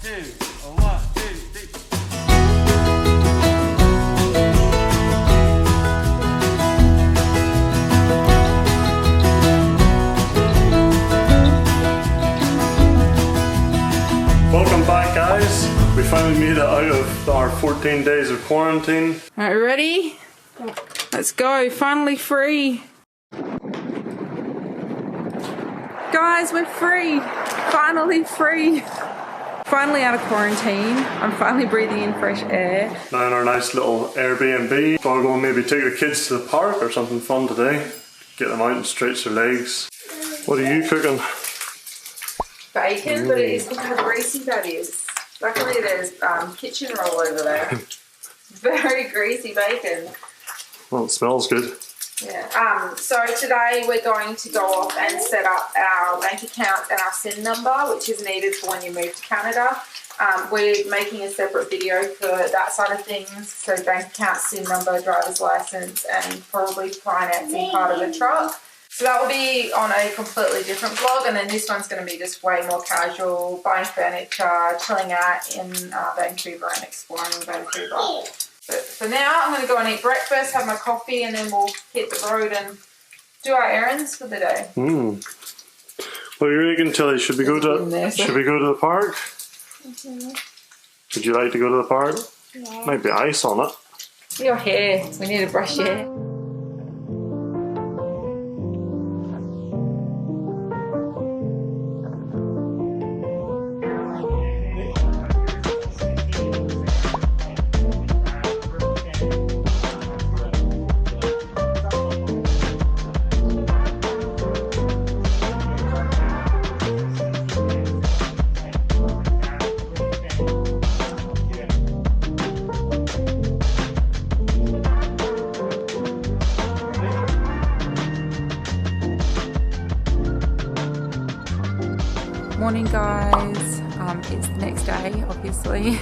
two, a 1, 2, 3. Welcome back, guys. We finally made it out of our 14 days of quarantine. Alright, ready? Let's go. Finally free. Guys, we're free. Finally free. Finally out of quarantine. I'm finally breathing in fresh air. Now in our nice little Airbnb. I'll go maybe take the kids to the park or something fun today. Get them out and stretch their legs. What are you cooking? Bacon, but it is, look how greasy that is. Luckily there's kitchen roll over there. Very greasy bacon. Well, it smells good. Yeah. So today we're going to go off and set up our bank account and our SIN number, which is needed for when you move to Canada. We're making a separate video for that side of things. So bank account, SIN number, driver's license, and probably financing part of the truck. So that will be on a completely different vlog, and then this one's going to be just way more casual, buying furniture, chilling out in Vancouver and exploring Vancouver. But for now, I'm going to go and eat breakfast, have my coffee, and then we'll hit the road and do our errands for the day. What do you reckon, Tilly? Should we go to the park? Would you like to go to the park? Yeah. Might be ice on it. Your hair. We need to brush your hair. Morning, guys. It's the next day, obviously.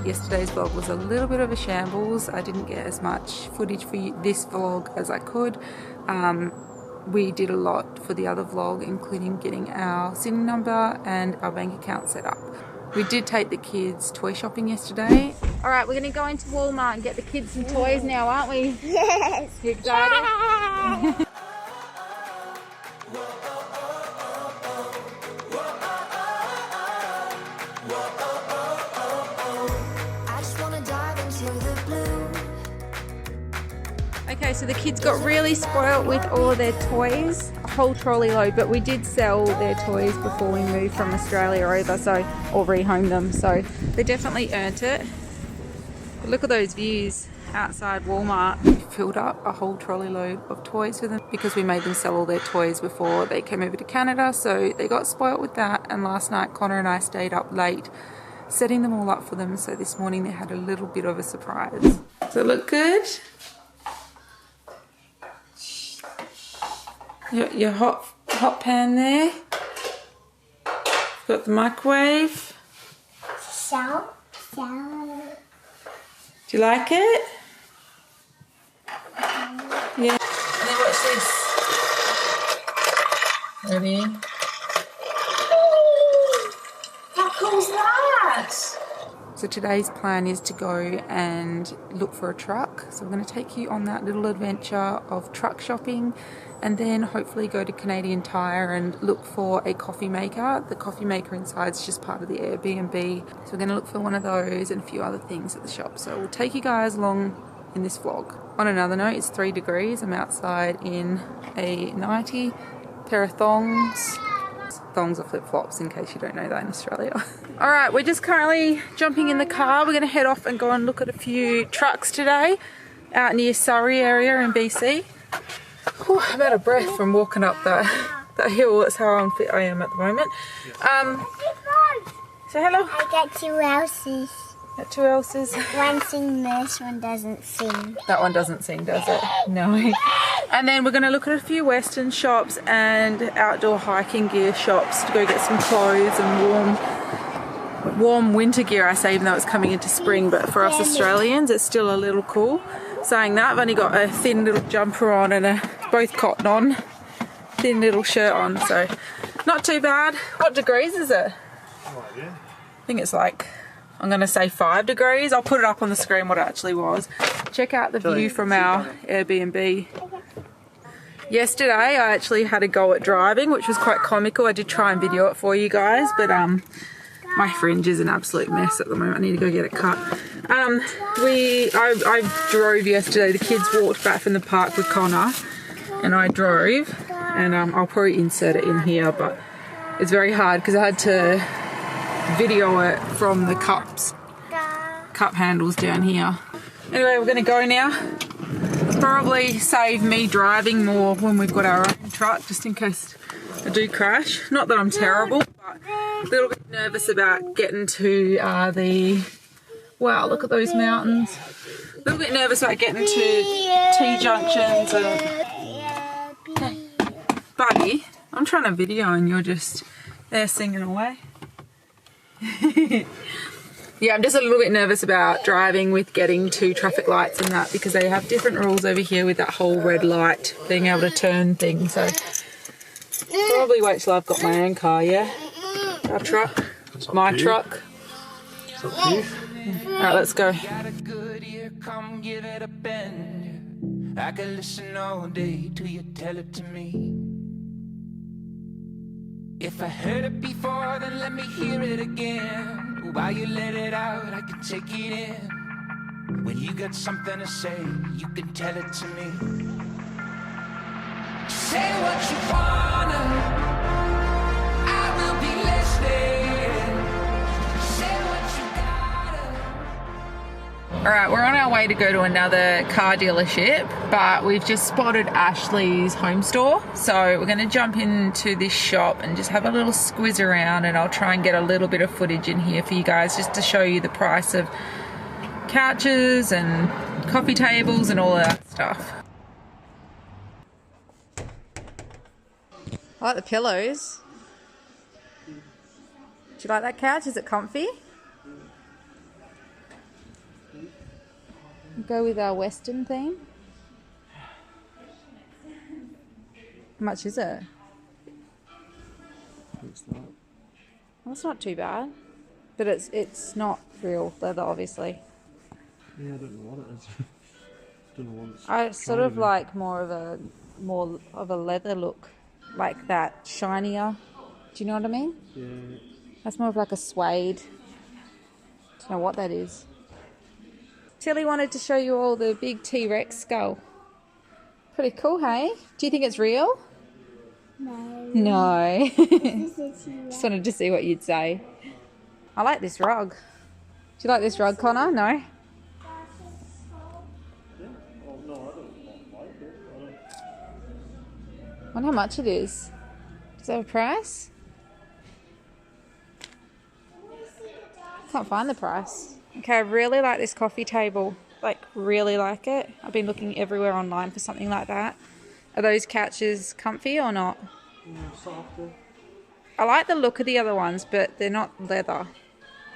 Yesterday's vlog was a little bit of a shambles. I didn't get as much footage for this vlog as I could. We did a lot for the other vlog, including getting our SIN number and our bank account set up. We did take the kids toy shopping yesterday. All right, we're gonna go into Walmart and get the kids some toys now, aren't we? Yes. You excited? Yeah. Okay, so the kids got really spoiled with all of their toys, a whole trolley load, but we did sell their toys before we moved from Australia over, or rehome them, so they definitely earned it. But look at those views outside Walmart. We filled up a whole trolley load of toys for them because we made them sell all their toys before they came over to Canada, so they got spoiled with that, and last night Connor and I stayed up late setting them all up for them, so this morning they had a little bit of a surprise. Does it look good? Your hot pan there. Got the microwave. So. Do you like it? Yeah. And then watch this. Ready? How cool's that? So today's plan is to go and look for a truck. So we're going to take you on that little adventure of truck shopping, and then hopefully go to Canadian Tire and look for a coffee maker. The coffee maker inside is just part of the Airbnb. So we're going to look for one of those and a few other things at the shop. So we'll take you guys along in this vlog. On another note, it's 3 degrees. I'm outside in a nightie, pair of thongs. Thongs are flip-flops, in case you don't know that in Australia. All right, we're just currently jumping in the car. We're going to head off and go and look at a few trucks today out near Surrey area in BC. Whew, I'm out of breath from walking up that hill. That's how unfit I am at the moment. Say hello. I got 2 houses. Got 2 else's. One sings, this one doesn't sing. That one doesn't sing, does it? No. And then we're going to look at a few Western shops and outdoor hiking gear shops to go get some clothes and warm winter gear, I say, even though it's coming into spring. But for us Australians, it's still a little cool. Saying that, I've only got a thin little jumper on and both cotton on, thin little shirt on, so not too bad. What degrees is it? Oh, yeah. think it's like, I'm going to say 5 degrees. I'll put it up on the screen what it actually was. Check out the view from our Airbnb. Yesterday I actually had a go at driving, which was quite comical. I did try and video it for you guys, but my fringe is an absolute mess at the moment. I need to go get it cut. I drove yesterday. The kids walked back from the park with Conor and I drove, and I'll probably insert it in here, but it's very hard because I had to video it from the cup handles down here. Anyway, we're going to go now. Probably save me driving more when we've got our own truck, just in case I do crash. Not that I'm terrible, but a little bit nervous about getting to wow, look at those mountains. A little bit nervous about getting to T-junctions and... Buddy, I'm trying to video and you're just there singing away. Yeah, I'm just a little bit nervous about driving with getting to traffic lights and that, because they have different rules over here with that whole red light, being able to turn things. So probably wait till I've got my own car, yeah? Our truck, my truck. It's up to you. Alright, let's go. Come give it a bend. I could listen all day till you tell it to me. If I heard it before, then let me hear it again. While you let it out, I can take it in. When you got something to say, you can tell it to me. Say what you wanna, I will be listening. Say what you gotta. Alright, we're on our way to go to another car dealership, but we've just spotted Ashley's home store. So we're going to jump into this shop and just have a little squiz around, and I'll try and get a little bit of footage in here for you guys just to show you the price of couches and coffee tables and all that stuff. I like the pillows. Do you like that couch? Is it comfy? Go with our Western theme. How much is it? What's that? Well, it's not too bad, but it's not real leather, obviously. Yeah, I don't know what it is. Don't know what it's I sort of like more of a leather look, like that shinier. Do you know what I mean? Yeah. That's more of like a suede. Don't know what that is. Tilly wanted to show you all the big T-Rex skull. Pretty cool, hey? Do you think it's real? No. No. This is a Just wanted to see what you'd say. I like this rug. Do you like this rug, Connor? No? I wonder how much it is. Does it have a price? Can't find the price. Okay, I really like this coffee table. Like, really like it. I've been looking everywhere online for something like that. Are those couches comfy or not? Yeah, softer. I like the look of the other ones, but they're not leather.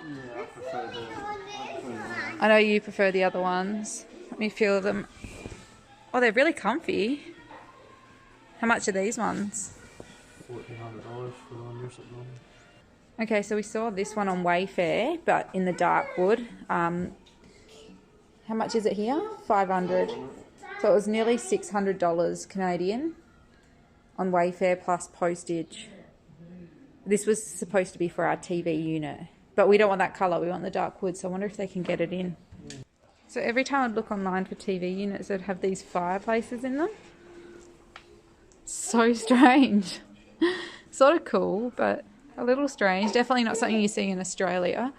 Yeah, I prefer the I know you prefer the other ones. Let me feel them. Oh, they're really comfy. How much are these ones? $1,400 for one or something. Okay, so we saw this one on Wayfair, but in the dark wood. How much is it here? $500. So it was nearly $600 Canadian on Wayfair plus postage. This was supposed to be for our TV unit, but we don't want that colour. We want the dark wood, so I wonder if they can get it in. So every time I'd look online for TV units, they'd have these fireplaces in them. So strange. Sort of cool, but a little strange. Definitely not something you see in Australia.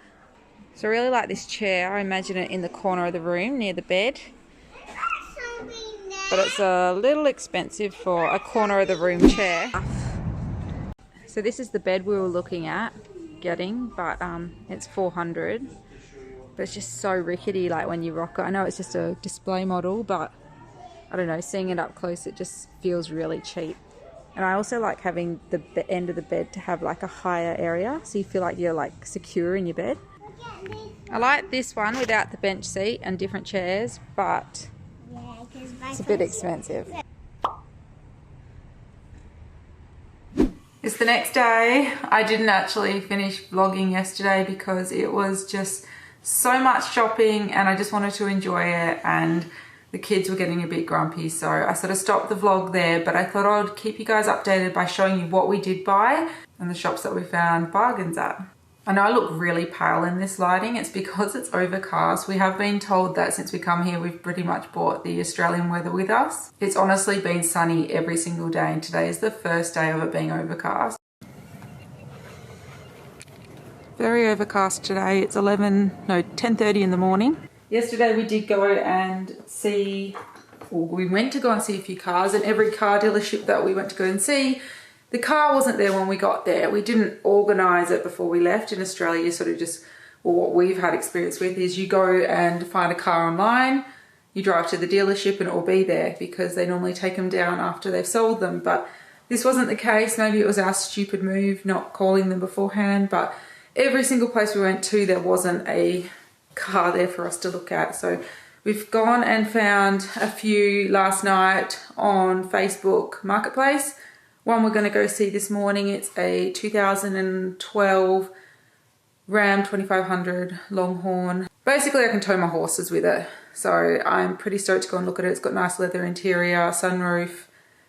So I really like this chair. I imagine it in the corner of the room near the bed. But it's a little expensive for a corner of the room chair. So this is the bed we were looking at getting, but it's $400. But it's just so rickety, like when you rock it. I know it's just a display model, but I don't know, seeing it up close, it just feels really cheap. And I also like having the end of the bed to have like a higher area, so you feel like you're like secure in your bed. I like this one without the bench seat and different chairs, but it's a bit expensive. This It's the next day. I didn't actually finish vlogging yesterday because it was just so much shopping and I just wanted to enjoy it, and the kids were getting a bit grumpy, so I sort of stopped the vlog there, but I thought I'd keep you guys updated by showing you what we did buy and the shops that we found bargains at. I know I look really pale in this lighting. It's because it's overcast. We have been told that since we come here, we've pretty much brought the Australian weather with us. It's honestly been sunny every single day, and today is the first day of it being overcast. Very overcast today. It's 10:30 in the morning. Yesterday we did go and see, or we went to go and see a few cars, and every car dealership that we went to go and see, the car wasn't there when we got there. We didn't organise it before we left. In Australia, you sort of just, well, what we've had experience with is you go and find a car online, you drive to the dealership and it will be there because they normally take them down after they've sold them. But this wasn't the case. Maybe it was our stupid move not calling them beforehand, but every single place we went to, there wasn't a car there for us to look at. So we've gone and found a few last night on Facebook Marketplace. One we're going to go see this morning. It's a 2012 Ram 2500 Longhorn. Basically I can tow my horses with it, so I'm pretty stoked to go and look at it. It's got nice leather interior, sunroof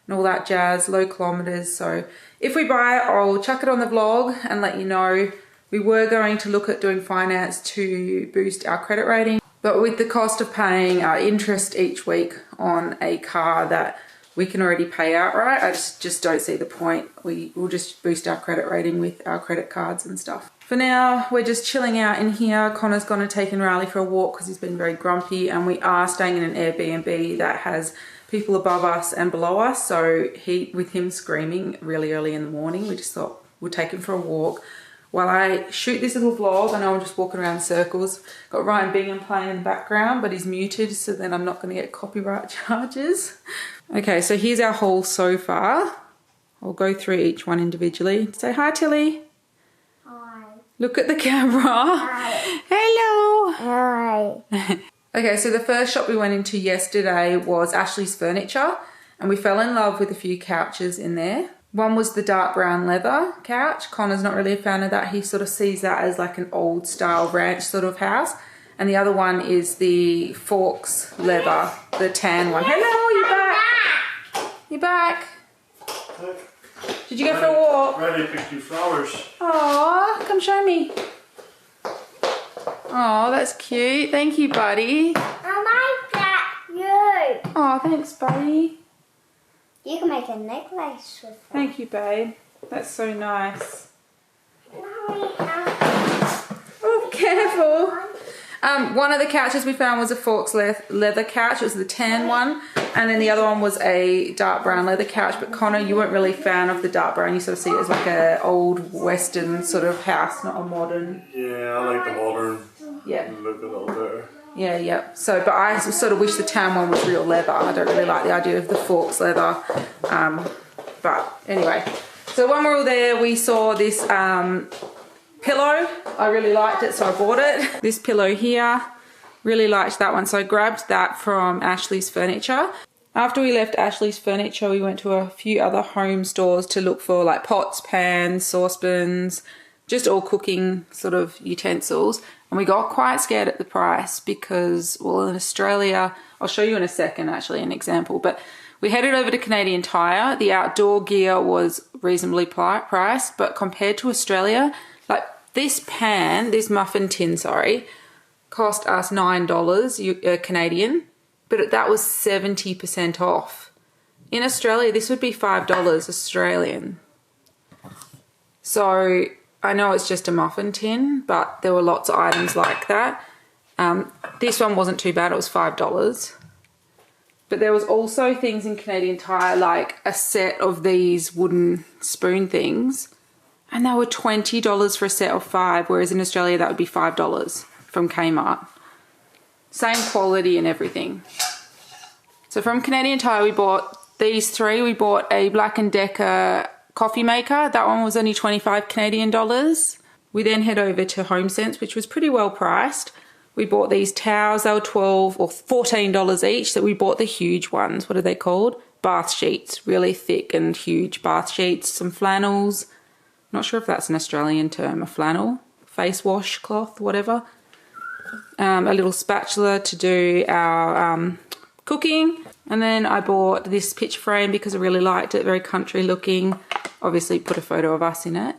and all that jazz, low kilometres. So if we buy it, I'll chuck it on the vlog and let you know. We were going to look at doing finance to boost our credit rating, but with the cost of paying our interest each week on a car that we can already pay outright, I just don't see the point. We will just boost our credit rating with our credit cards and stuff. For now, we're just chilling out in here. Connor's gone and taken Riley for a walk because he's been very grumpy, and we are staying in an Airbnb that has people above us and below us. So with him screaming really early in the morning, we just thought we'll take him for a walk while I shoot this little vlog. I know I'm just walking around in circles. Got Ryan Bingham playing in the background, but he's muted, so then I'm not going to get copyright charges. Okay, so here's our haul so far. I'll go through each one individually. Say hi, Tilly. Hi. Look at the camera. Hi. Hello. Hi. Okay, so the first shop we went into yesterday was Ashley's Furniture, and we fell in love with a few couches in there. One was the dark brown leather couch. Connor's not really a fan of that. He sort of sees that as like an old style ranch sort of house. And the other one is the Forks leather, the tan one. Hello, you're back. You're back. Did you go for a walk? Ready to pick you flowers. Aw, come show me. Oh, that's cute. Thank you, buddy. I like that. You. Oh, thanks, buddy. You can make a necklace with it. Thank you, babe. That's so nice. Oh, careful. One of the couches we found was a Forks leather couch. It was the tan one. And then the other one was a dark brown leather couch. But Connor, you weren't really a fan of the dark brown. You sort of see it as like a old Western sort of house, not a modern. Yeah, I like the modern look a little better. Yeah. So, but I sort of wish the tan one was real leather. I don't really like the idea of the Forks leather. But anyway, so when we were there, we saw this pillow. I really liked it, so I bought it. This pillow here, really liked that one, so I grabbed that from Ashley's Furniture. After we left Ashley's Furniture, we went to a few other home stores to look for like pots, pans, saucepans, just all cooking sort of utensils. And we got quite scared at the price because, well, in Australia, I'll show you in a second actually an example, but we headed over to Canadian Tire. The outdoor gear was reasonably priced, but compared to Australia, like this muffin tin, cost us $9 Canadian, but that was 70% off. In Australia, this would be $5 Australian. So I know it's just a muffin tin, but there were lots of items like that. This one wasn't too bad, it was $5. But there was also things in Canadian Tire, like a set of these wooden spoon things, and they were $20 for a set of 5, whereas in Australia that would be $5 from Kmart. Same quality and everything. So from Canadian Tire we bought these 3. We bought a Black & Decker coffee maker. That one was only 25 Canadian dollars. We then head over to HomeSense, which was pretty well priced. We bought these towels. They were $12 or $14 each. So we bought the huge ones. What are they called? Bath sheets. Really thick and huge bath sheets. Some flannels. not sure if that's an Australian term, a flannel, face wash cloth, whatever. A little spatula to do our cooking. And then I bought this picture frame because I really liked it, very country looking. Obviously put a photo of us in it.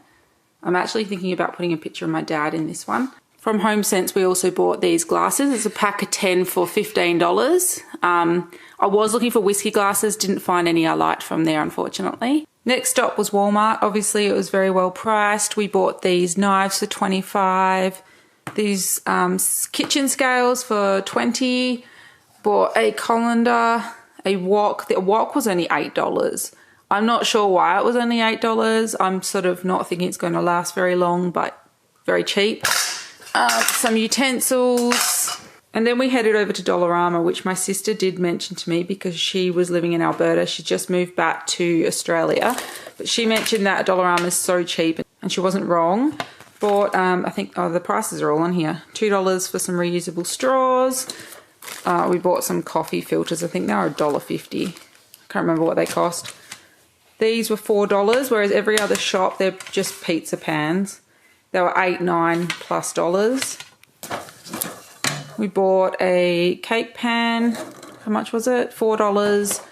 I'm actually thinking about putting a picture of my dad in this one. From HomeSense, we also bought these glasses. It's a pack of 10 for $15. I was looking for whiskey glasses, didn't find any I liked from there, unfortunately. Next stop was Walmart. Obviously, it was very well priced. We bought these knives for $25, these kitchen scales for $20, bought a colander, a wok. The wok was only $8. I'm not sure why it was only $8. I'm sort of not thinking it's going to last very long, but very cheap. Some utensils, and then we headed over to Dollarama, which my sister did mention to me because she was living in Alberta. She just moved back to Australia, but she mentioned that Dollarama is so cheap, and she wasn't wrong. Bought, I think, the prices are all on here. $2 for some reusable straws. We bought some coffee filters. I think they were $1.50. Can't remember what they cost. These were $4, whereas every other shop, they're just pizza pans. They were $8, $9 plus dollars. We bought a cake pan. How much was it? $4.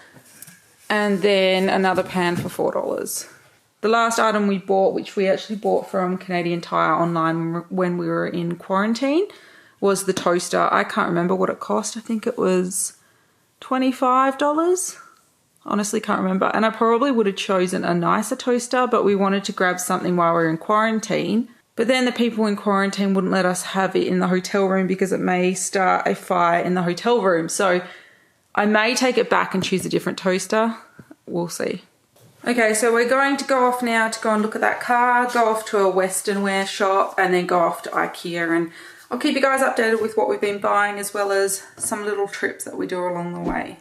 And then another pan for $4. The last item we bought, which we actually bought from Canadian Tire online when we were in quarantine, was the toaster. I can't remember what it cost. I think it was $25. Honestly can't remember. And I probably would have chosen a nicer toaster, but we wanted to grab something while we were in quarantine. But then the people in quarantine wouldn't let us have it in the hotel room because it may start a fire in the hotel room. So I may take it back and choose a different toaster. We'll see. Okay, so we're going to go off now to go and look at that car, go off to a Western wear shop, and then go off to IKEA. And I'll keep you guys updated with what we've been buying, as well as some little trips that we do along the way.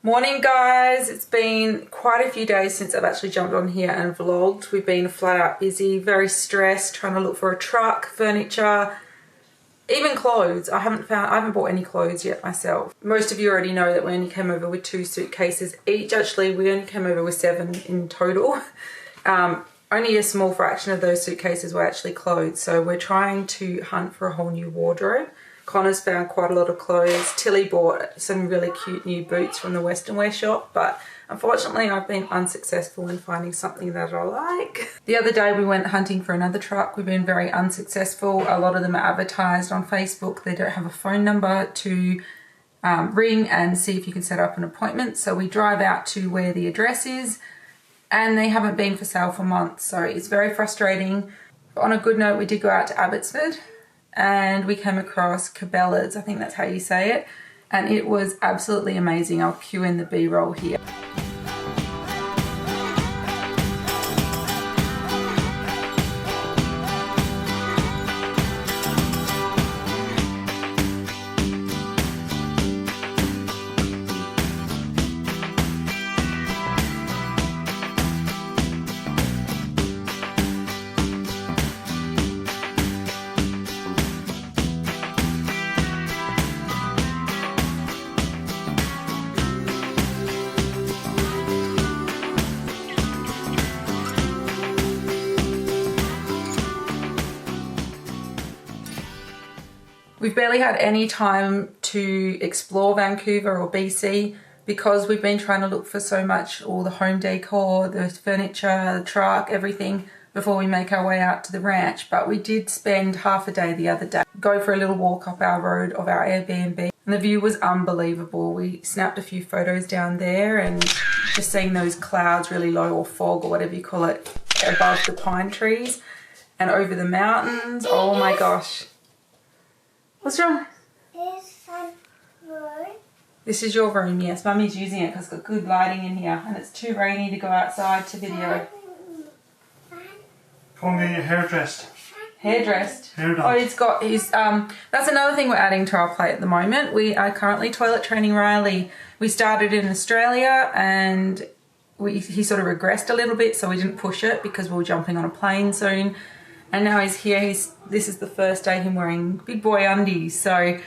Morning guys, it's been quite a few days since I've actually jumped on here and vlogged. We've been flat out busy, very stressed, trying to look for a truck, furniture, even clothes. I haven't bought any clothes yet myself. Most of you already know that we only came over with 2 suitcases each. Actually, we only came over with 7 in total. Only a small fraction of those suitcases were actually clothes. So we're trying to hunt for a whole new wardrobe. Connor's found quite a lot of clothes. Tilly bought some really cute new boots from the Western wear shop, but unfortunately I've been unsuccessful in finding something that I like. The other day we went hunting for another truck. We've been very unsuccessful. A lot of them are advertised on Facebook. They don't have a phone number to ring and see if you can set up an appointment. So we drive out to where the address is, and they haven't been for sale for months. So it's very frustrating. But on a good note, we did go out to Abbotsford, and we came across Cabela's, I think that's how you say it, and it was absolutely amazing. I'll cue in the B-roll here. We've barely had any time to explore Vancouver or BC because we've been trying to look for so much, all the home decor, the furniture, the truck, everything, before we make our way out to the ranch. But we did spend half a day the other day, go for a little walk up our road of our Airbnb, and the view was unbelievable. We snapped a few photos down there, and just seeing those clouds really low, or fog or whatever you call it, above the pine trees and over the mountains. Oh my gosh. What's wrong? This room. This is your room, yes. Mummy's using it because it's got good lighting in here, and it's too rainy to go outside to video. Go and get your hair dressed. Hair dressed? Hair done. Oh, he's got his, that's another thing we're adding to our plate at the moment. We are currently toilet training Riley. We started in Australia, and he sort of regressed a little bit, so we didn't push it because we were jumping on a plane soon. And now he's here. This is the first day him wearing big boy undies, so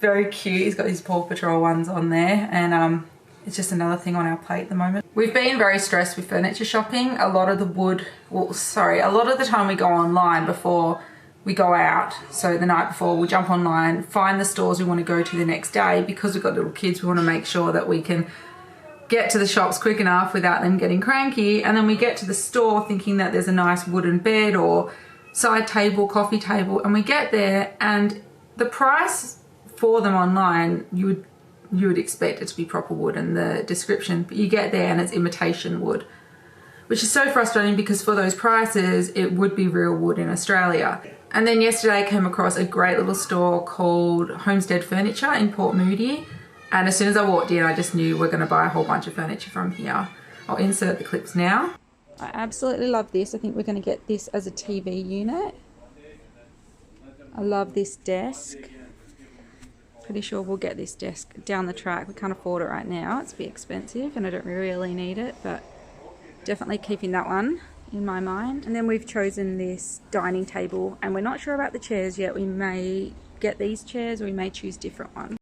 very cute. He's got his Paw Patrol ones on there, and it's just another thing on our plate at the moment. We've been very stressed with furniture shopping. A lot of the time we go online before we go out. So the night before we'll jump online, find the stores we want to go to the next day. Because we've got little kids, we want to make sure that we can get to the shops quick enough without them getting cranky. And then we get to the store thinking that there's a nice wooden bed or side table, coffee table, and we get there and the price for them online, you would expect it to be proper wood in the description, but you get there and it's imitation wood, which is so frustrating because for those prices it would be real wood in Australia. And then yesterday I came across a great little store called Homestead Furniture in Port Moody, and as soon as I walked in I just knew we're going to buy a whole bunch of furniture from here. I'll insert the clips now. I absolutely love this. I think we're going to get this as a TV unit. I love this desk. Pretty sure we'll get this desk down the track. We can't afford it right now. It's a bit expensive and I don't really need it, but definitely keeping that one in my mind. And then we've chosen this dining table and we're not sure about the chairs yet. We may get these chairs or we may choose different ones.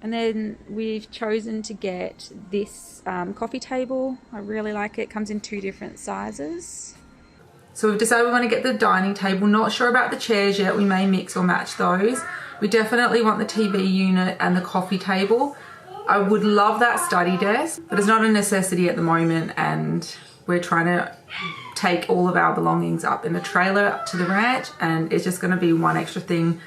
And then we've chosen to get this coffee table. I really like it. It comes in 2 different sizes. So we've decided we want to get the dining table. Not sure about the chairs yet. We may mix or match those. We definitely want the TV unit and the coffee table. I would love that study desk, but it's not a necessity at the moment and we're trying to take all of our belongings up in a trailer up to the ranch, and it's just going to be one extra thing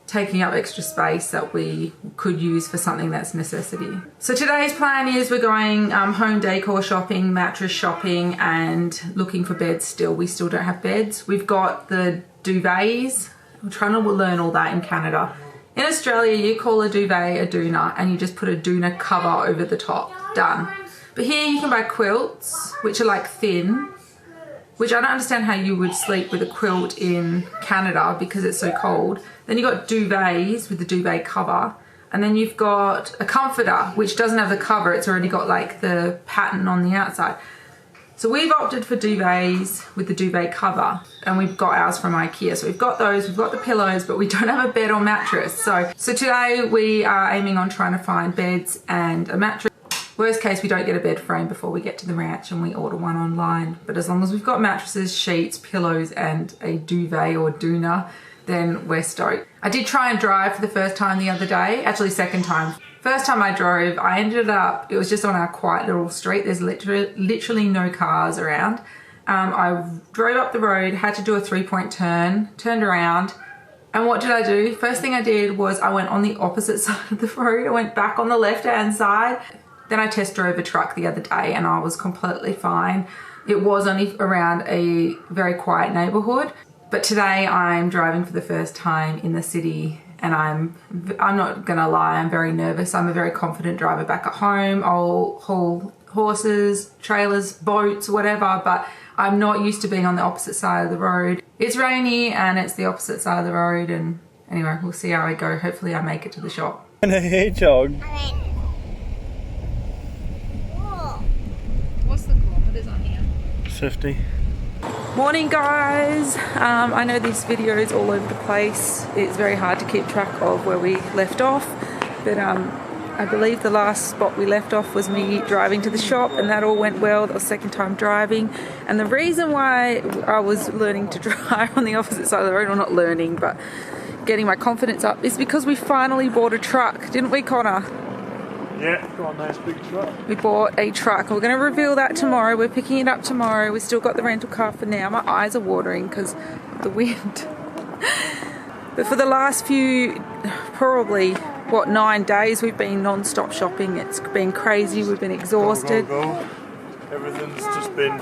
taking up extra space that we could use for something that's necessity. So today's plan is we're going home decor shopping, mattress shopping, and looking for beds still. We still don't have beds. We've got the duvets. I'm trying to learn all that in Canada. In Australia, you call a duvet a doona and you just put a doona cover over the top. Done. But here you can buy quilts, which are like thin, which I don't understand how you would sleep with a quilt in Canada because it's so cold. Then you've got duvets with the duvet cover. And then you've got a comforter, which doesn't have the cover. It's already got like the pattern on the outside. So we've opted for duvets with the duvet cover, and we've got ours from IKEA. So we've got those, we've got the pillows, but we don't have a bed or mattress. So today we are aiming on trying to find beds and a mattress. Worst case, we don't get a bed frame before we get to the ranch and we order one online. But as long as we've got mattresses, sheets, pillows, and a duvet or doona, then we're stoked. I did try and drive for the first time the other day, actually second time. First time I drove, I ended up, it was just on our quiet little street. There's literally no cars around. I drove up the road, had to do a 3-point turn, turned around, and what did I do? First thing I did was I went on the opposite side of the road. I went back on the left-hand side. Then I test drove a truck the other day and I was completely fine. It was only around a very quiet neighborhood, but today I'm driving for the first time in the city. And I'm not gonna lie, I'm very nervous. I'm a very confident driver back at home. I'll haul horses, trailers, boats, whatever, but I'm not used to being on the opposite side of the road. It's rainy and it's the opposite side of the road, and anyway, we'll see how I go. Hopefully I make it to the shop. And a hedgehog. What's the kilometres on here? 50. Morning guys, I know this video is all over the place. It's very hard to keep track of where we left off, but I believe the last spot we left off was me driving to the shop, and that all went well. That was second time driving, and the reason why I was learning to drive on the opposite side of the road, or not learning but getting my confidence up, is because we finally bought a truck, didn't we, Connor? Yeah, got a nice big truck. We bought a truck. We're going to reveal that tomorrow. We're picking it up tomorrow. We've still got the rental car for now. My eyes are watering because of the wind. But for the last few, probably, 9 days, we've been non-stop shopping. It's been crazy. We've been exhausted. Go. Everything's just been...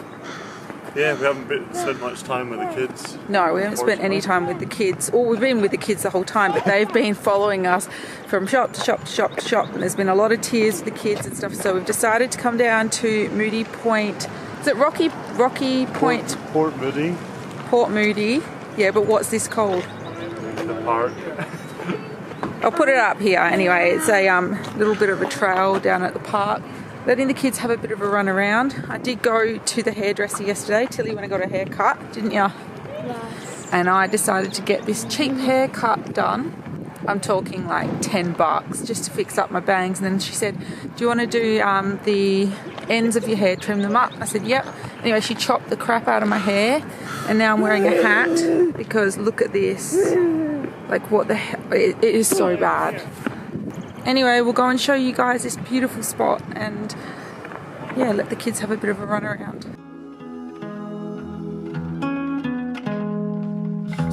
Yeah, we haven't spent much time with the kids. No, we haven't spent any time with the kids. Well, we've been with the kids the whole time, but they've been following us from shop to shop to shop to shop. And there's been a lot of tears with the kids and stuff. So we've decided to come down to Moody Point. Is it Rocky Point? Port Moody. Port Moody. Yeah, but what's this called? The park. I'll put it up here anyway. It's a little bit of a trail down at the park, letting the kids have a bit of a run around. I did go to the hairdresser yesterday. Tilly went and got a haircut, didn't you? Yes. And I decided to get this cheap haircut done. I'm talking like $10 just to fix up my bangs. And then she said, do you want to do the ends of your hair, trim them up? I said, yep. Anyway, she chopped the crap out of my hair, and now I'm wearing a hat because look at this. Like, what the hell? It is so bad. Anyway, we'll go and show you guys this beautiful spot and yeah, let the kids have a bit of a run around.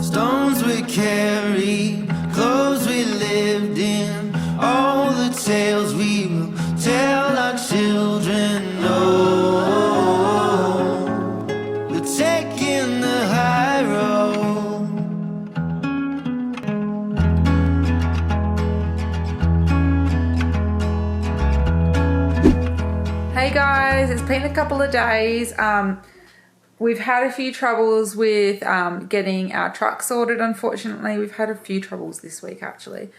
Stones we carry, clothes we lived in, all the tales we will tell our children. No, we're taking the high road. Hey guys, it's been a couple of days. We've had a few troubles with getting our truck sorted, unfortunately. We've had a few troubles this week, actually.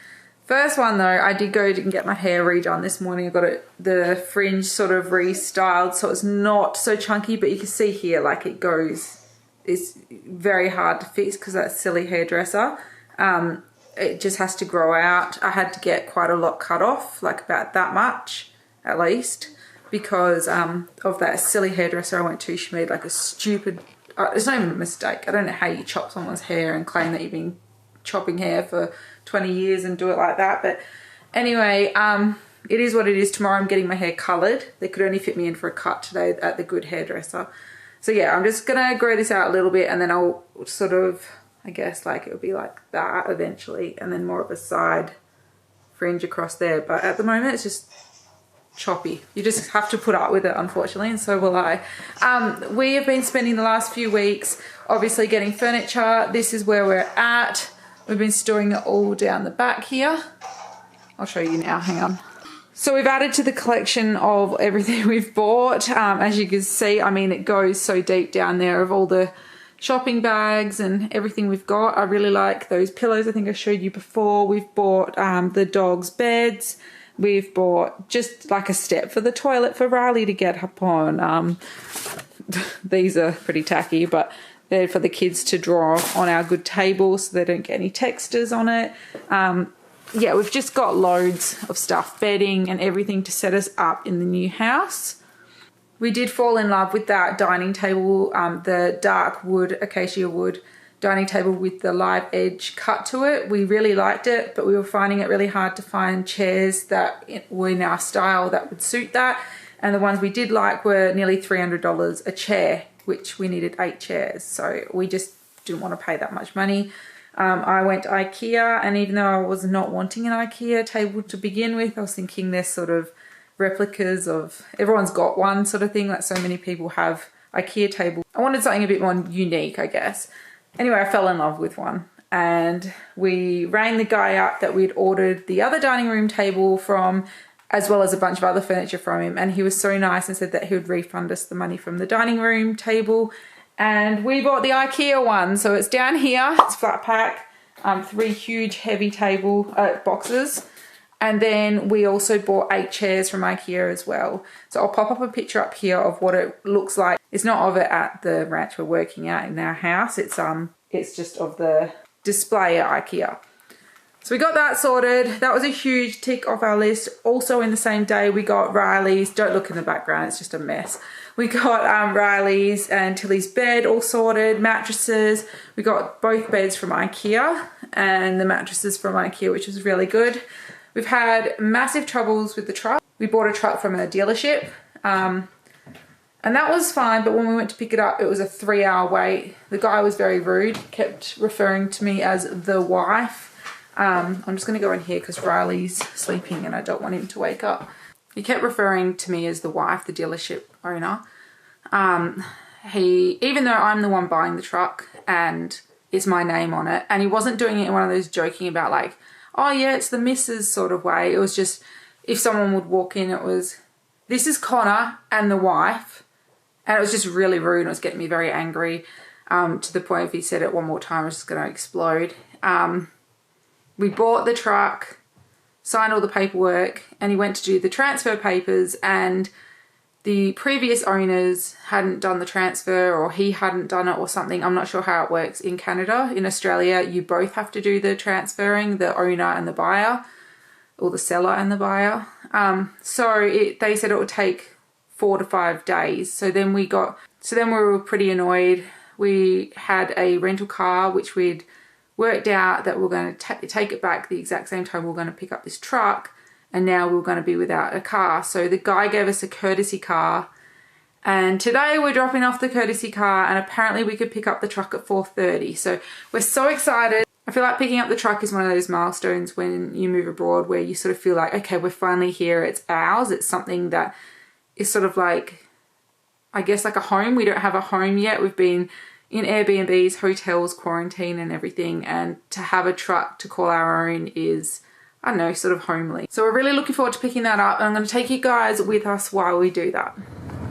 First one, though, I did go and get my hair redone this morning. I got the fringe sort of restyled, so it's not so chunky, but you can see here, like, it goes, it's very hard to fix because that silly hairdresser. It just has to grow out. I had to get quite a lot cut off, like about that much, at least, because of that silly hairdresser I went to. She made like a stupid, it's not even a mistake. I don't know how you chop someone's hair and claim that you've been chopping hair for 20 years and do it like that. But anyway, it is what it is. Tomorrow I'm getting my hair coloured. They could only fit me in for a cut today at the good hairdresser. So yeah, I'm just gonna grow this out a little bit and then I'll sort of, I guess like it'll be like that eventually, and then more of a side fringe across there. But at the moment it's just choppy. You just have to put up with it, unfortunately, and so will I. We have been spending the last few weeks obviously getting furniture. This is where we're at. We've been storing it all down the back here. I'll show you now, hang on. So we've added to the collection of everything we've bought. As you can see, I mean, it goes so deep down there of all the shopping bags and everything we've got. I really like those pillows I think I showed you before. We've bought the dog's beds. We've bought just like a step for the toilet for Riley to get up on. These are pretty tacky, but they're for the kids to draw on our good table so they don't get any textures on it. Yeah, we've just got loads of stuff, bedding and everything to set us up in the new house. We did fall in love with that dining table, the dark wood, acacia wood dining table with the live edge cut to it. We really liked it, but we were finding it really hard to find chairs that were in our style that would suit that. And the ones we did like were nearly $300 a chair, which we needed 8 chairs. So we just didn't want to pay that much money. I went to IKEA, and even though I was not wanting an IKEA table to begin with, I was thinking they're sort of replicas of, everyone's got one sort of thing, like so many people have IKEA tables. I wanted something a bit more unique, I guess. Anyway, I fell in love with one, and we rang the guy up that we'd ordered the other dining room table from, as well as a bunch of other furniture from him, and he was so nice and said that he would refund us the money from the dining room table, and we bought the IKEA one. So it's down here, it's flat pack, 3 huge heavy table boxes, and then we also bought 8 chairs from IKEA as well. So I'll pop up a picture up here of what it looks like. It's not of it at the ranch we're working at in our house. It's just of the display at IKEA. So we got that sorted. That was a huge tick off our list. Also in the same day, we got Riley's, don't look in the background, it's just a mess. We got Riley's and Tilly's bed all sorted, mattresses. We got both beds from IKEA and the mattresses from IKEA, which was really good. We've had massive troubles with the truck. We bought a truck from a dealership, and that was fine, but when we went to pick it up, it was a 3-hour wait. The guy was very rude, kept referring to me as the wife. I'm just gonna go in here because Riley's sleeping and I don't want him to wake up. He kept referring to me as the wife, the dealership owner. Even though I'm the one buying the truck and it's my name on it, and he wasn't doing it in one of those joking about like, oh yeah, it's the missus sort of way. It was just, if someone would walk in, it was, this is Conor and the wife. And it was just really rude. It was getting me very angry, to the point if he said it one more time, I was just going to explode. We bought the truck, signed all the paperwork, and he went to do the transfer papers, and the previous owners hadn't done the transfer, or he hadn't done it or something. I'm not sure how it works in Canada. In Australia, you both have to do the transferring, the owner and the buyer, or the seller and the buyer. They said it would take 4 to 5 days. So then we were pretty annoyed. We had a rental car, which we'd worked out that we're going to take it back the exact same time we're going to pick up this truck. And now we're going to be without a car. So the guy gave us a courtesy car. And today we're dropping off the courtesy car, and apparently we could pick up the truck at 4:30. So we're so excited. I feel like picking up the truck is one of those milestones when you move abroad where you sort of feel like, okay, we're finally here. It's ours. It's something that is sort of like, I guess, like a home. We don't have a home yet. We've been in Airbnbs, hotels, quarantine and everything. And to have a truck to call our own is, I don't know, sort of homely. So we're really looking forward to picking that up, and I'm going to take you guys with us while we do that.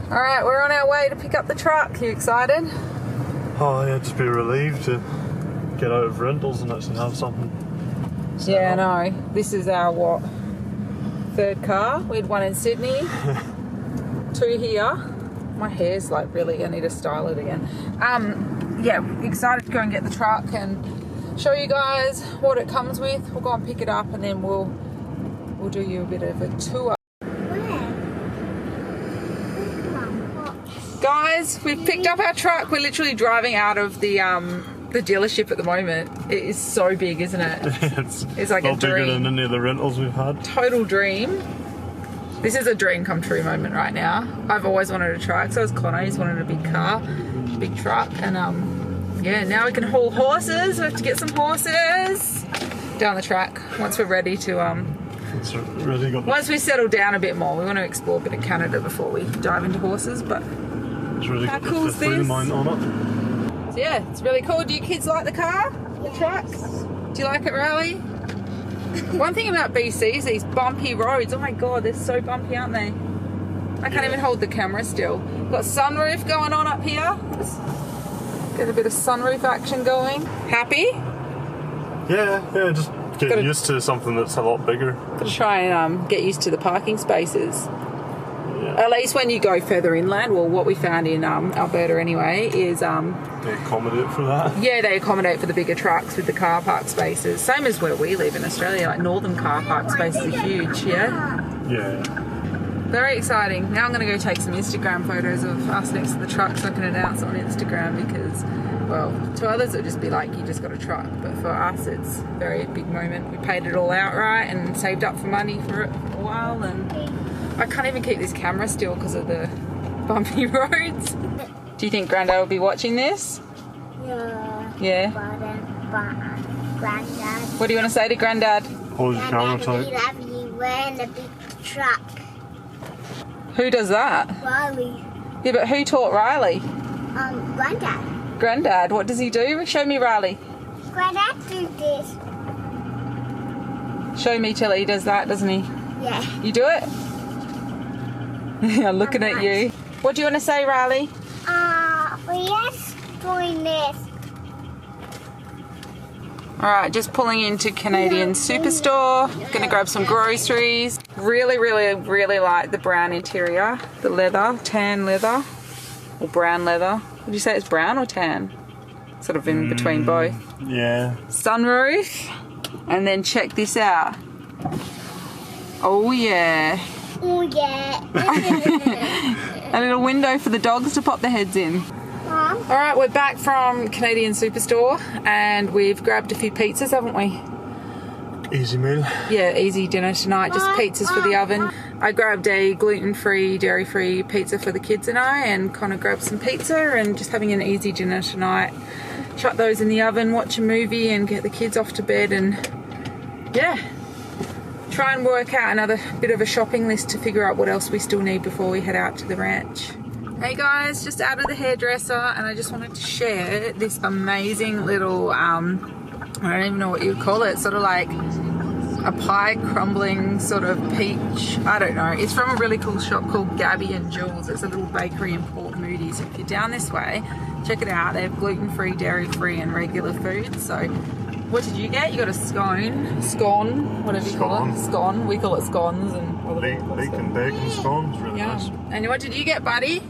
All right, we're on our way to pick up the truck. You excited? Oh yeah, just be relieved to get out of rentals and actually have something. Yeah, I know. This is our, third car. We had one in Sydney, 2 here. My hair's like really, I need to style it again. Yeah, excited to go and get the truck and show you guys what it comes with. We'll go and pick it up, and then we'll do you a bit of a tour. Guys, we've picked up our truck. We're literally driving out of the dealership at the moment. It is so big, isn't it? It's like a dream. Bigger than any of the rentals we've had. Total dream. This is a dream come true moment right now. I've always wanted a truck. So has Conor. He's wanted a big car, big truck, and yeah, now we can haul horses. We have to get some horses down the track once we're ready to, once we settle down a bit more. We want to explore a bit of Canada before we dive into horses, but how cool is this? So yeah, it's really cool. Do you kids like the car? The truck? Do you like it, Riley? One thing about BC is these bumpy roads. Oh my God, they're so bumpy, aren't they? I can't even hold the camera still. Got sunroof going on up here. Get a bit of sunroof action going. Happy? Yeah, just getting used to something that's a lot bigger. Gotta try and get used to the parking spaces. Yeah. At least when you go further inland, well, what we found in Alberta anyway is... they accommodate for that? Yeah, they accommodate for the bigger trucks with the car park spaces. Same as where we live in Australia, like northern car park spaces are huge, yeah? Yeah. Very exciting. Now I'm going to go take some Instagram photos of us next to the truck so I can announce it on Instagram, because, well, to others it'll just be like, you just got a truck. But for us it's a very big moment. We paid it all outright and saved up for money for it for a while, and I can't even keep this camera still because of the bumpy roads. Do you think Grandad will be watching this? Yeah? Grandad. What do you want to say to Grandad? Hold your camera tight. We love you. We're in a big truck. Who does that? Riley. Yeah, but who taught Riley? Grandad. Grandad, what does he do? Show me Riley. Grandad do this. Show me till he does that, doesn't he? Yeah. You do it? Yeah, looking at you. What do you want to say, Riley? We're just doing this. Alright, just pulling into Canadian Superstore. Gonna grab some groceries. Really, really, really like the brown interior. The leather, tan leather. Or brown leather. Would you say it's brown or tan? Sort of in between both. Yeah. Sunroof. And then check this out. Oh yeah. Oh yeah. A little window for the dogs to pop their heads in. Alright, we're back from Canadian Superstore and we've grabbed a few pizzas, haven't we? Easy meal. Yeah, easy dinner tonight, just pizzas for the oven. I grabbed a gluten-free, dairy-free pizza for the kids and I, and Conor grabbed some pizza, and just having an easy dinner tonight. Chuck those in the oven, watch a movie and get the kids off to bed, and yeah, try and work out another bit of a shopping list to figure out what else we still need before we head out to the ranch. Hey guys, just out of the hairdresser, and I just wanted to share this amazing little, I don't even know what you would call it, sort of like a pie crumbling sort of peach, I don't know. It's from a really cool shop called Gabby and Jules. It's a little bakery in Port Moody. So if you're down this way, check it out. They have gluten-free, dairy-free and regular food. So What did you get? You got a scone, whatever you call it. Scone. We call it scones and other people call it Bacon, bacon scones, really yeah. nice. And what did you get, buddy?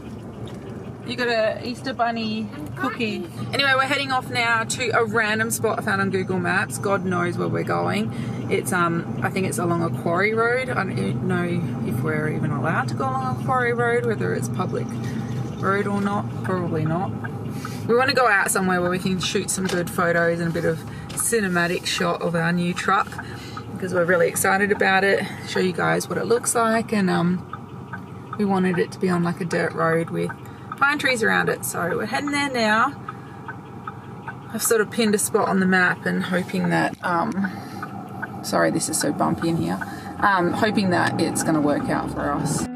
You got a Easter bunny cookie. Anyway, we're heading off now to a random spot I found on Google Maps. God knows where we're going. It's I think it's along a quarry road. I don't know if we're even allowed to go along a quarry road, whether it's public road or not. Probably not. We want to go out somewhere where we can shoot some good photos and a bit of cinematic shot of our new truck because we're really excited about it. Show you guys what it looks like, and we wanted it to be on like a dirt road with pine trees around it, so we're heading there now. I've sort of pinned a spot on the map and hoping that sorry, this is so bumpy in here. Hoping that it's going to work out for us.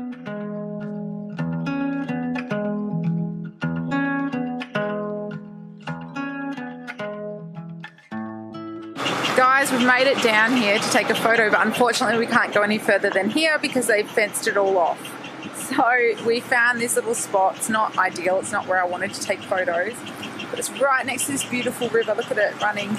Guys, we've made it down here to take a photo, but unfortunately we can't go any further than here because they've fenced it all off. So we found this little spot. It's not ideal, it's not where I wanted to take photos, but it's right next to this beautiful river. Look at it running.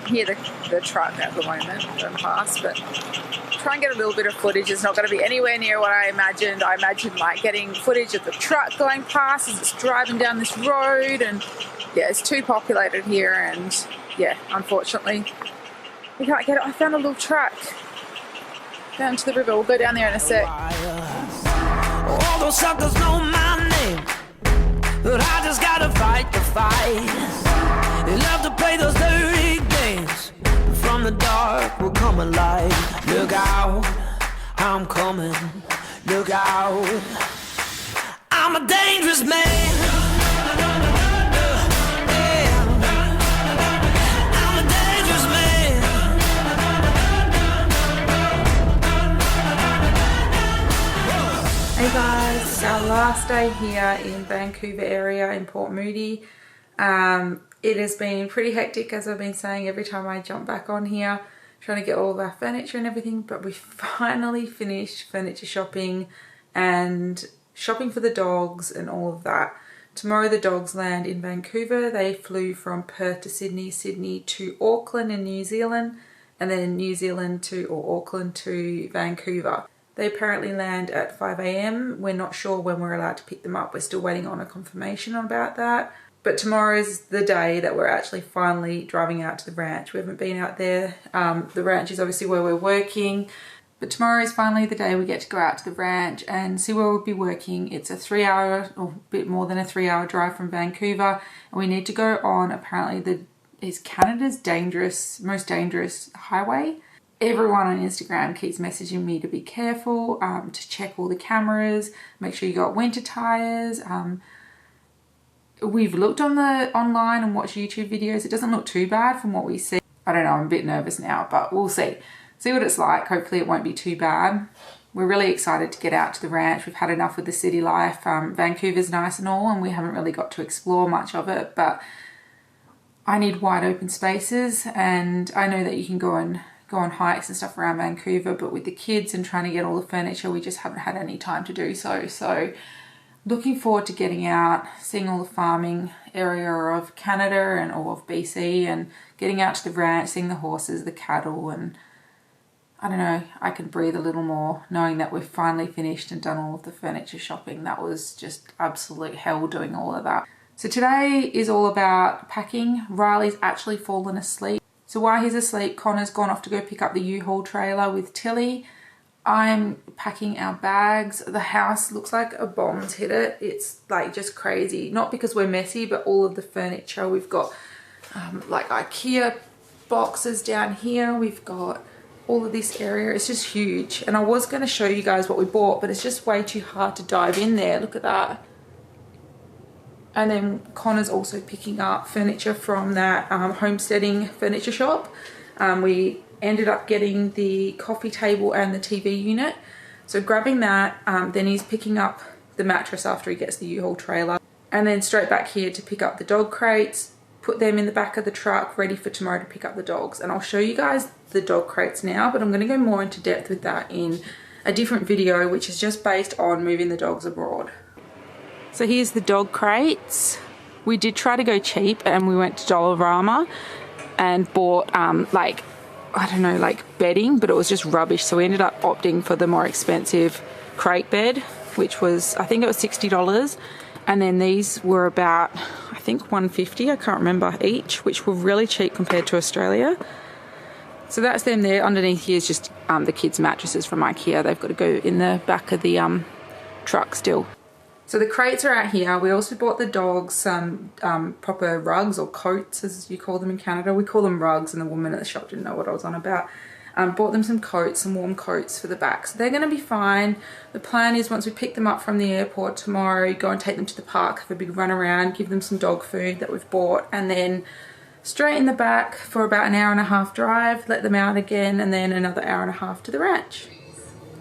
Hear the truck at the moment going past, but try and get a little bit of footage. It's not going to be anywhere near what I imagined. I imagined like getting footage of the truck going past as it's driving down this road, and yeah, it's too populated here, and yeah, unfortunately we can't get it. I found a little track down to the river. We'll go down there in a sec. All those suckers know my name, but I just gotta fight the fight. They love to play those dirty games, but from the dark will come a light. Look out, I'm coming, look out. I'm a dangerous man. Hey guys, it's our last day here in Vancouver area in Port Moody. It has been pretty hectic, as I've been saying every time I jump back on here, trying to get all of our furniture and everything, but we finally finished furniture shopping and shopping for the dogs and all of that. Tomorrow the dogs land in Vancouver. They flew from Perth to Sydney, Sydney to Auckland in New Zealand, and then New Zealand or Auckland to Vancouver. They apparently land at 5 AM. We're not sure when we're allowed to pick them up. We're still waiting on a confirmation about that. But tomorrow is the day that we're actually finally driving out to the ranch. We haven't been out there. The ranch is obviously where we're working. But tomorrow is finally the day we get to go out to the ranch and see where we'll be working. It's a 3-hour or a bit more than a 3-hour drive from Vancouver. And we need to go on apparently is Canada's most dangerous highway. Everyone on Instagram keeps messaging me to be careful, to check all the cameras, make sure you got winter tires. We've looked online and watched YouTube videos. It doesn't look too bad from what we see. I don't know, I'm a bit nervous now, but we'll see. See what it's like. Hopefully it won't be too bad. We're really excited to get out to the ranch. We've had enough with the city life. Vancouver's nice and all, and we haven't really got to explore much of it, but I need wide open spaces, and I know that you can go on hikes and stuff around Vancouver, but with the kids and trying to get all the furniture, we just haven't had any time to do so. So looking forward to getting out, seeing all the farming area of Canada and all of BC, and getting out to the ranch, seeing the horses, the cattle, and I don't know, I can breathe a little more knowing that we've finally finished and done all of the furniture shopping. That was just absolute hell doing all of that. So today is all about packing. Riley's actually fallen asleep. So while he's asleep, Connor's gone off to go pick up the U-Haul trailer with Tilly. I'm packing our bags. The house looks like a bomb's hit it. It's like just crazy. Not because we're messy, but all of the furniture. We've got like IKEA boxes down here. We've got all of this area. It's just huge. And I was going to show you guys what we bought, but it's just way too hard to dive in there. Look at that. And then Connor's also picking up furniture from that homesteading furniture shop. We ended up getting the coffee table and the TV unit. So grabbing that, then he's picking up the mattress after he gets the U-Haul trailer. And then straight back here to pick up the dog crates, put them in the back of the truck, ready for tomorrow to pick up the dogs. And I'll show you guys the dog crates now, but I'm going to go more into depth with that in a different video, which is just based on moving the dogs abroad. So here's the dog crates. We did try to go cheap and we went to Dollarama. and bought like, I don't know, like bedding, but it was just rubbish. So we ended up opting for the more expensive crate bed, which was, I think it was $60. And then these were about, I think $150, I can't remember, each, which were really cheap compared to Australia. So that's them there. Underneath here is just the kids' mattresses from IKEA. They've got to go in the back of the truck still. So the crates are out here. We also bought the dogs some proper rugs, or coats as you call them in Canada. We call them rugs, and the woman at the shop didn't know what I was on about. Bought them some coats, some warm coats for the back. So they're going to be fine. The plan is once we pick them up from the airport tomorrow, go and take them to the park, have a big run around, give them some dog food that we've bought, and then straight in the back for about an hour and a half drive, let them out again, and then another hour and a half to the ranch.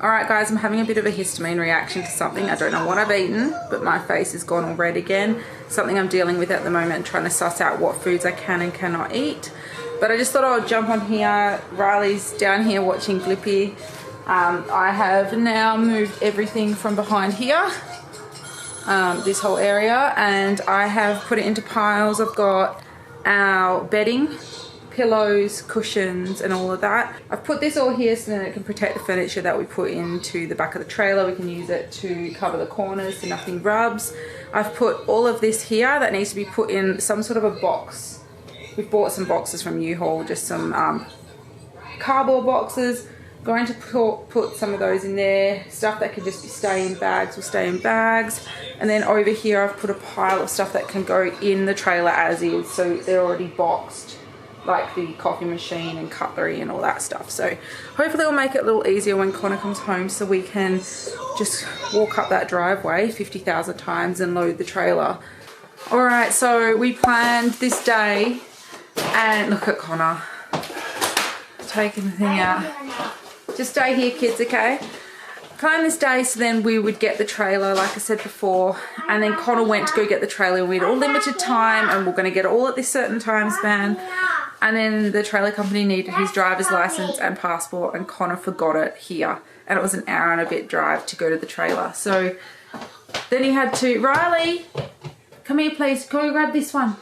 Alright guys, I'm having a bit of a histamine reaction to something. I don't know what I've eaten, but my face has gone all red again. Something I'm dealing with at the moment, trying to suss out what foods I can and cannot eat. But I just thought I would jump on here. Riley's down here watching Blippi. I have now moved everything from behind here, this whole area, and I have put it into piles. I've got our bedding, pillows, cushions, and all of that. I've put this all here so that it can protect the furniture that we put into the back of the trailer. We can use it to cover the corners so nothing rubs. I've put all of this here that needs to be put in some sort of a box. We've bought some boxes from U-Haul, just some cardboard boxes. Going to put some of those in there. Stuff that can just stay in bags will stay in bags. And then over here I've put a pile of stuff that can go in the trailer as is, so they're already boxed, like the coffee machine and cutlery and all that stuff. So hopefully it'll make it a little easier when Conor comes home, so we can just walk up that driveway 50,000 times and load the trailer. Alright, so we planned this day, and look at Conor taking the thing out. Just stay here kids, okay? Planned this day so then we would get the trailer, like I said before, and then Conor went to go get the trailer. We had all limited time and we're going to get it all at this certain time span. And then the trailer company needed his driver's license and passport, and Conor forgot it here. And it was an hour and a bit drive to go to the trailer. So then he had to, Riley, come here please, go grab this one.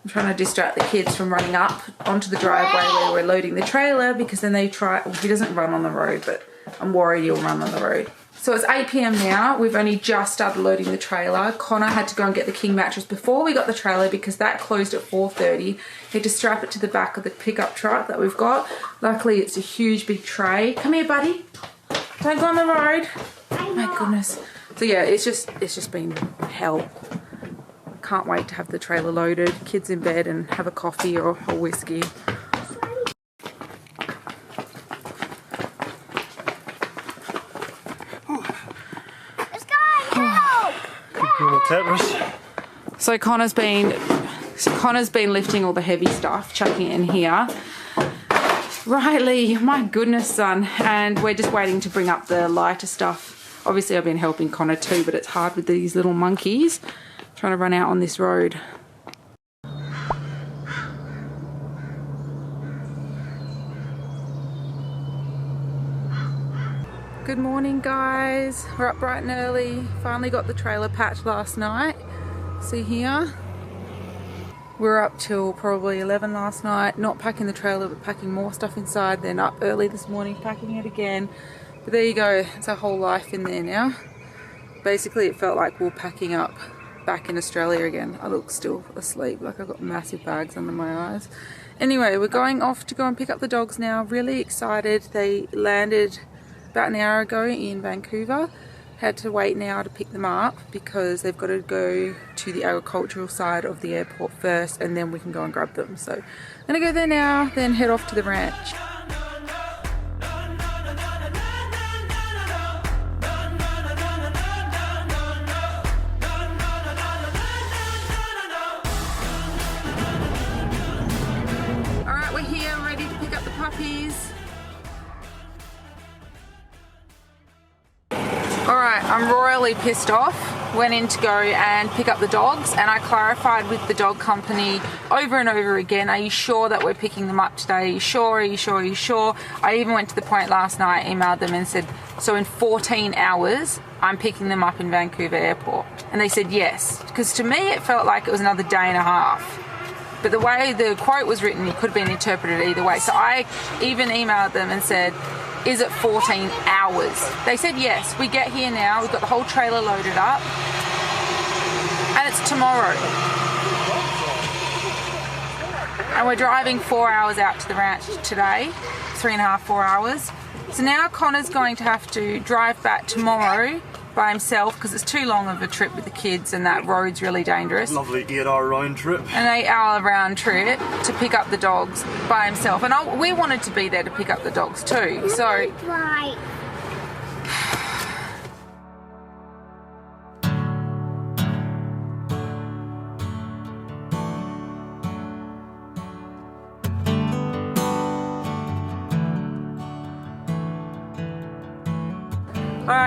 I'm trying to distract the kids from running up onto the driveway where we're loading the trailer, because then they try, well, he doesn't run on the road, but I'm worried he'll run on the road. So it's 8 PM now. We've only just started loading the trailer. Conor had to go and get the king mattress before we got the trailer because that closed at 4:30. He had to strap it to the back of the pickup truck that we've got. Luckily it's a huge big tray. Come here buddy. Don't go on the road. Oh my goodness. So yeah, it's just been hell. Can't wait to have the trailer loaded, kids in bed, and have a coffee or a whiskey. So Conor's been lifting all the heavy stuff, chucking it in here. Riley, my goodness son, and we're just waiting to bring up the lighter stuff. Obviously I've been helping Conor too, but it's hard with these little monkeys trying to run out on this road. Good morning guys, we're up bright and early. Finally got the trailer patched last night. See here, we're up till probably 11 last night, not packing the trailer but packing more stuff inside, then up early this morning packing it again. But there you go, it's our whole life in there now. Basically it felt like we were packing up back in Australia again. I look still asleep, like I've got massive bags under my eyes. Anyway, we're going off to go and pick up the dogs now. Really excited. They landed about an hour ago in Vancouver. Had to wait an hour to pick them up because they've got to go to the agricultural side of the airport first, and then we can go and grab them. So I'm gonna go there now, then head off to the ranch. Alright, we're here, ready to pick up the puppies. Alright, I'm royally pissed off. Went in to go and pick up the dogs, and I clarified with the dog company over and over again, are you sure that we're picking them up today? Are you sure? Are you sure? Are you sure? I even went to the point last night, emailed them and said, so in 14 hours, I'm picking them up in Vancouver airport. And they said yes, because to me it felt like it was another day and a half. But the way the quote was written, it could have been interpreted either way. So I even emailed them and said, is it 14 hours? They said yes. We get here now, we've got the whole trailer loaded up, and it's tomorrow. And we're driving 4 hours out to the ranch today, 3.5, 4 hours. So now Connor's going to have to drive back tomorrow by himself because it's too long of a trip with the kids and that road's really dangerous. Lovely 8-hour round trip. An 8-hour round trip to pick up the dogs by himself. And we wanted to be there to pick up the dogs too. So Right.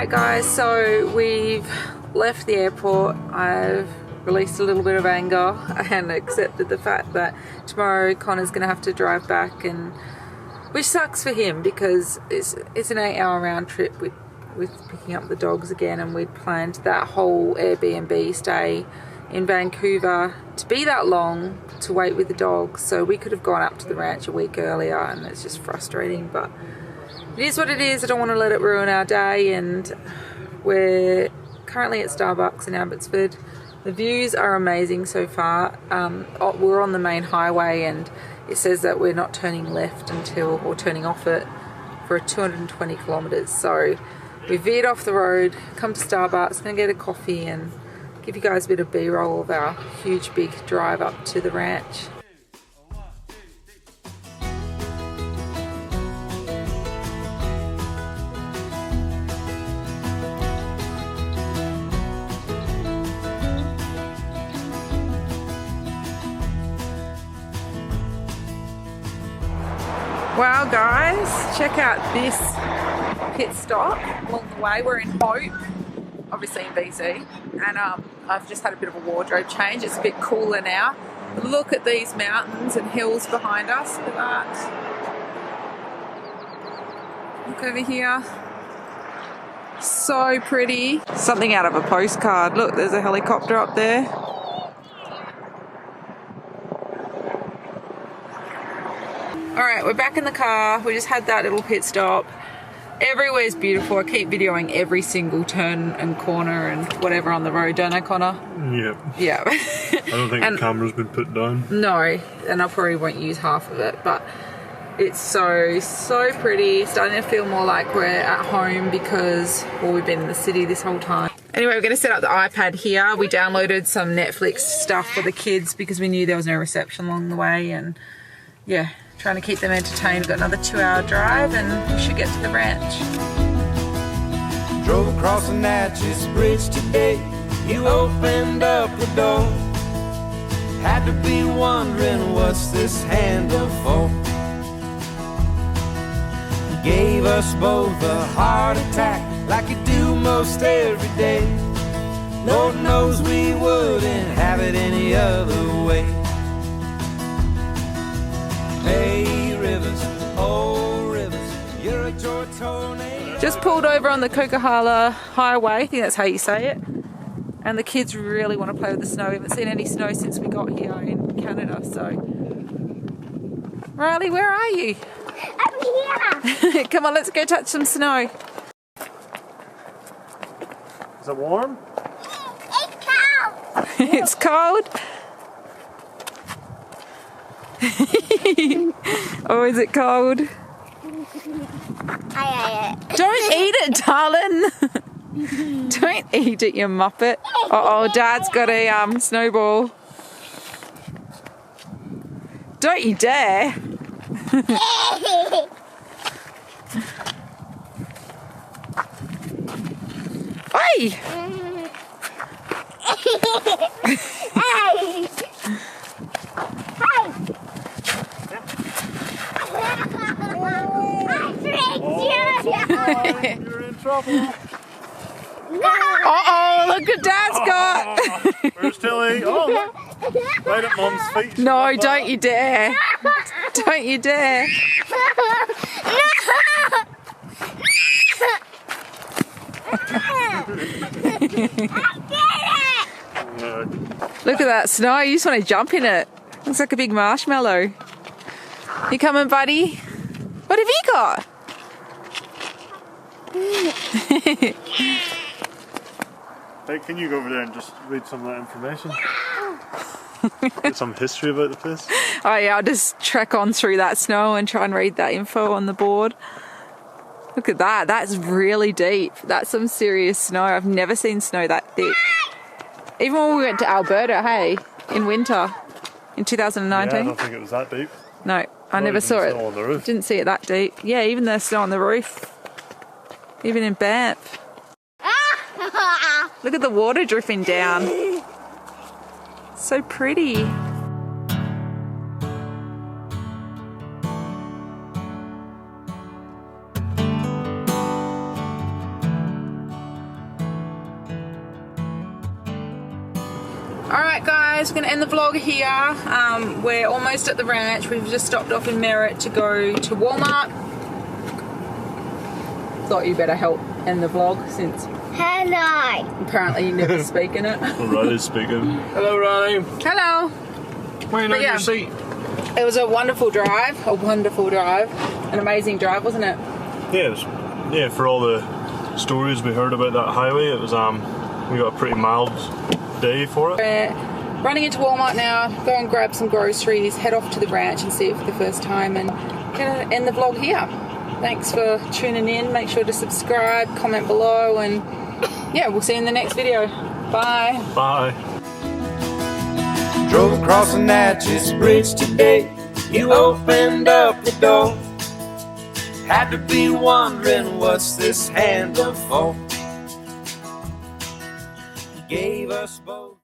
alright guys, so we've left the airport. I've released a little bit of anger and accepted the fact that tomorrow Connor's going to have to drive back, and which sucks for him because it's an 8-hour round trip with picking up the dogs again, and we'd planned that whole Airbnb stay in Vancouver to be that long to wait with the dogs, so we could have gone up to the ranch a week earlier, and it's just frustrating, but it is what it is. I don't want to let it ruin our day, and we're currently at Starbucks in Abbotsford. The views are amazing so far. We're on the main highway and it says that we're not turning left or turning off it for 220 kilometres. So we veered off the road, come to Starbucks, gonna get a coffee and give you guys a bit of B-roll of our huge big drive up to the ranch. Wow guys, check out this pit stop along the way. We're in Hope, obviously in BC, and I've just had a bit of a wardrobe change. It's a bit cooler now. But look at these mountains and hills behind us. Look at that. Look over here. So pretty. Something out of a postcard. Look, there's a helicopter up there. Alright, we're back in the car. We just had that little pit stop. Everywhere's beautiful. I keep videoing every single turn and corner and whatever on the road, don't I, Connor? Yep. Yeah. I don't think the camera's been put down. No, and I probably won't use half of it, but it's so pretty. Starting to feel more like we're at home because, well, we've been in the city this whole time. Anyway, we're going to set up the iPad here. We downloaded some Netflix stuff for the kids because we knew there was no reception along the way, and yeah, trying to keep them entertained. We've got another 2-hour drive and we should get to the ranch. Drove across the Natchez Bridge today. You opened up the door. Had to be wondering what's this handle for. You gave us both a heart attack like you do most every day. Lord knows we wouldn't have it any other way. Hey rivers, oh rivers, you're a joy tornado. Just pulled over on the Coquihalla Highway, I think that's how you say it. And the kids really want to play with the snow. We haven't seen any snow since we got here in Canada, so. Riley, where are you? I'm here. Come on, let's go touch some snow. Is it warm? It's cold. It's cold. Oh, is it cold? I ate it. Don't eat it, darling. Don't eat it, you muppet. Uh-oh, Dad's got a snowball. Don't you dare. Oi! You're in trouble. Uh-oh, look what Dad's got. Where's Tilly? Oh, look. Right at Mum's feet. No, don't you dare. Don't you dare. Look at that snow. You just want to jump in it. Looks like a big marshmallow. You coming, buddy? What have you got? Hey, can you go over there and just read some of that information? Get some history about the place. Oh yeah, I'll just trek on through that snow and try and read that info on the board. Look at that, that's really deep. That's some serious snow. I've never seen snow that thick. Even when we went to Alberta, hey, in winter, in 2019. Yeah, I don't think it was that deep. No, I never saw it. Snow on the roof. Didn't see it that deep. Yeah, even the snow on the roof. Even in Banff. Look at the water dripping down. So pretty. Alright guys, we're going to end the vlog here. We're almost at the ranch. We've just stopped off in Merritt to go to Walmart. Thought you better help end the vlog since Hello. apparently you never speak in it. Riley's speaking. Hello, Ronnie. Hello! Waiting on yeah. your seat. It was a wonderful drive. An amazing drive, wasn't it? Yeah, it was, yeah, for all the stories we heard about that highway, it was we got a pretty mild day for it. We're running into Walmart now, go and grab some groceries, head off to the ranch and see it for the first time, and gonna end the vlog here. Thanks for tuning in. Make sure to subscribe, comment below, and yeah, we'll see you in the next video. Bye. Bye. Drove across the Natchez Bridge today. You opened up the door. Had to be wondering what's this handle for. You gave us both.